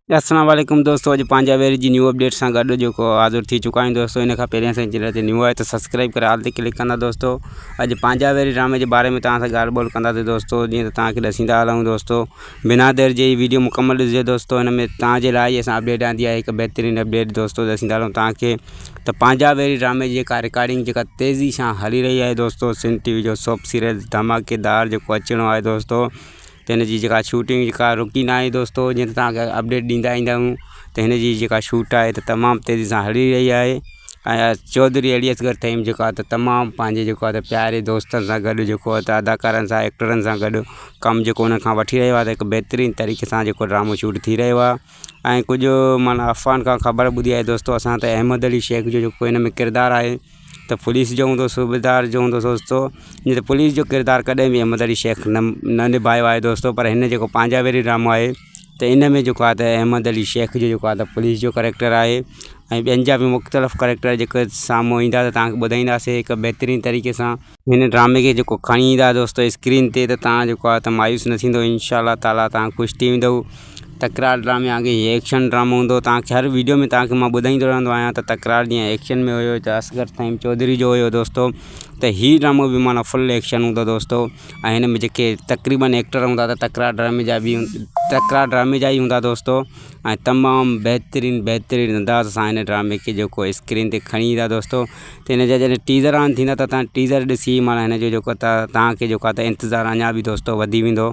अस्सलाम वालेकुम दोस्तों, अॼु पंहिंजा वेरी जी न्यू अपडेट सां गॾु जेको हाज़िर थी चुका आहियूं दोस्तों। इन खां पहिरियों असांजे चैनल ते न्यू आहे त सब्सक्राइब करे हाल ते क्लिक कंदा दोस्तों। अॼु पंहिंजा वेरी ड्रामे जे बारे में तव्हां सां ॻाल्हि ॿोल कंदासीं दोस्तों। जीअं त तव्हांखे ॾसींदा हलूं दोस्तों, बिना देर जे वीडियो मुकम्मल ॾिसिजो दोस्तों। हिन में तव्हांजे लाइ असां अपडेट आंदी आहे, हिकु बहितरीनु अपडेट दोस्तों। ॾसींदा हलूं तव्हांखे त पंहिंजा वेरी ड्रामे जी जेका रिकॉर्डिंग जेका तेज़ी सां हली रही आहे दोस्तों। सिंध टीवी जो सॉप सीरियल धमाकेदार जेको अचिणो आहे दोस्तों, त हिन जी जेका शूटिंग जेका रुकी न आहे दोस्तों। जीअं त तव्हांखे अपडेट ॾींदा ईंदा आहियूं त हिन जी जेका शूट आहे त तमामु तेज़ी सां हली रही आहे। ऐं चौधरी एलियसगर तइम जेको आहे त तमामु पंहिंजे जेको आहे त प्यारे दोस्तनि सां गॾु जेको आहे त अदाकारनि सां एक्टरनि सां गॾु कमु जेको उन्हनि खां वठी रहियो आहे, त हिकु बहितरीनु तरीक़े सां जेको ड्रामो शूट थी रहियो आहे। ऐं कुझु माना अफ़वाहनि खां ख़बर ॿुधी आहे दोस्तों असां त अहमद अली शेख जो जेको हिन में किरदारु आहे त पुलिस जो हूंदो, सूबेदार जो हूंदो दोस्तों। जीअं त पुलिस जो किरदारु कॾहिं बि अहमद अली शेख न निभायो आहे दोस्तों। पर हिन जेको पंहिंजा वेरी ड्रामो आहे त इन में जेको आहे त अहमद अली शेख जो जेको आहे त पुलिस जो करेक्टर आहे। ऐं ॿियनि जा बि मुख़्तलिफ़ करेक्टर जेके साम्हूं ईंदा त तव्हांखे ॿुधाईंदासीं हिकु बहितरीनु तरीक़े सां। हिन ड्रामे खे जेको खणी ईंदा दोस्तों स्क्रीन ते, त तव्हां जेको आहे त मायूस न थींदो। इंशाअल्लाह ताला तव्हां ख़ुशि थी वेंदव। तकरार ड्रामे आगे हीअ एक्शन ड्रामो हूंदो। तव्हांखे हर वीडियो में तव्हांखे मां ॿुधाईंदो रहंदो आहियां त तकरार जीअं एक्शन में हुयो त असगर तइम चौधरी जो हुयो दोस्तों, त हीअ ड्रामो बि माना फुल एक्शन हूंदो दोस्तों। ऐं हिन में जेके तक़रीबन एक्टर हूंदा त तकरार ड्रामे जा ई हूंदा दोस्तों। ऐं तमामु बहितरीनु अंदाज़ सां हिन ड्रामे खे जेको स्क्रीन ते खणी ईंदा दोस्तों। त हिन जा जॾहिं टीज़र ऑन थींदा त तव्हां टीज़र ॾिसी माना हिन जो जेको तव्हांखे जेको आहे त इंतज़ारु अञा बि दोस्तों वधी वेंदो।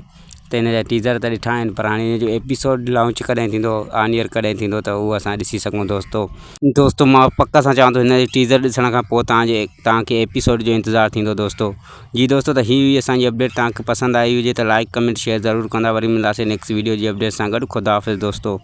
त हिन जा टीज़र त ॾिठा आहिनि, पर हाणे हिन जो एपिसोड लॉन्च कॾहिं थींदो, ऑन ईयर कॾहिं थींदो, त उहो असां ॾिसी सघूं दोस्तों। मां पक सां चवां थो हिन जो टीज़र ॾिसण खां पोइ तव्हांखे एपिसोड जो इंतज़ारु थींदो दोस्तों। जी दोस्तों, त हीअ हुई असांजी अपडेट। तव्हांखे पसंदि आई हुजे त लाइक कमेंट शेयर ज़रूरु कंदा। वरी मिलंदासीं नेक्स्ट वीडियो जी अपडेट सां गॾु। ख़ुदा हाफ़िज़ दोस्तों।